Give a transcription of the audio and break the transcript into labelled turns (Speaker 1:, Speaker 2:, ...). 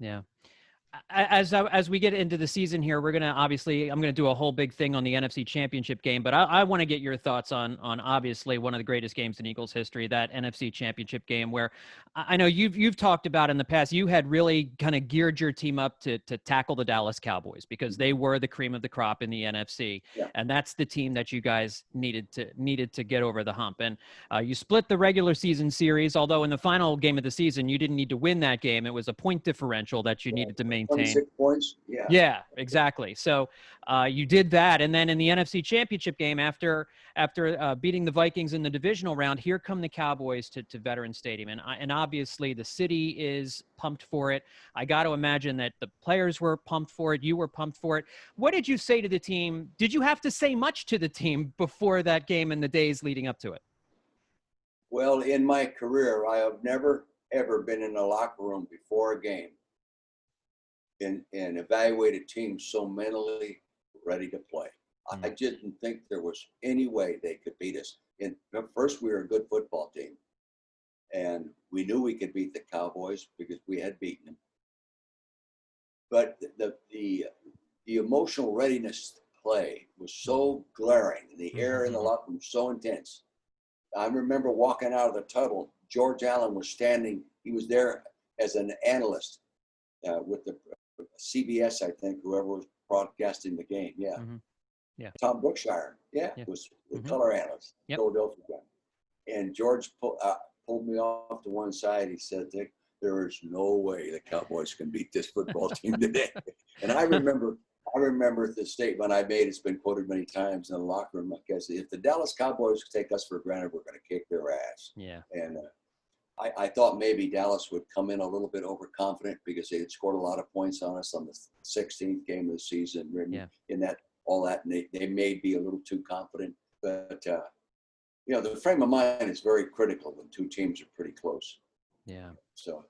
Speaker 1: Yeah. As we get into the season here, we're gonna I'm gonna do a whole big thing on the NFC Championship game, but I want to get your thoughts on obviously one of the greatest games in Eagles history, that NFC Championship game, where I know you've talked about in the past, you had really kind of geared your team up to tackle the Dallas Cowboys because they were the cream of the crop in the NFC,
Speaker 2: Yeah.
Speaker 1: and that's the team that you guys needed to get over the hump. And you split the regular season series, although in the final game of the season you didn't need to win that game; it was a point differential that you needed to maintain.
Speaker 2: 26 points. Yeah.
Speaker 1: Yeah, exactly. So you did that, and then in the NFC Championship game, after beating the Vikings in the divisional round, here come the Cowboys to Veterans Stadium, and obviously the city is pumped for it. I got to imagine that the players were pumped for it. You were pumped for it. What did you say to the team? Did you have to say much to the team before that game and the days leading up to it?
Speaker 2: Well, in my career, I have never, ever been in a locker room before a game and evaluated teams so mentally ready to play. I just didn't think there was any way they could beat us. And first, we were a good football team, and we knew we could beat the Cowboys because we had beaten them. But the emotional readiness to play was so glaring. The air in the locker room was so intense. I remember walking out of the tunnel. George Allen was standing. He was there as an analyst with the CBS, I think, whoever was broadcasting the game. Yeah.
Speaker 1: Yeah.
Speaker 2: Tom Brookshire. Yeah. Was the color analyst, Philadelphia guy. And George pulled me off to one side. He said, Dick, there is no way the Cowboys can beat this football team today. And I remember the statement I made. It's been quoted many times in the locker room. Like I said, if the Dallas Cowboys take us for granted, we're going to kick their ass.
Speaker 1: Yeah.
Speaker 2: And I thought maybe Dallas would come in a little bit overconfident because they had scored a lot of points on us on the 16th game of the season. In that, all that, and they may be a little too confident. But, the frame of mind is very critical when two teams are pretty close.
Speaker 1: Yeah.
Speaker 2: So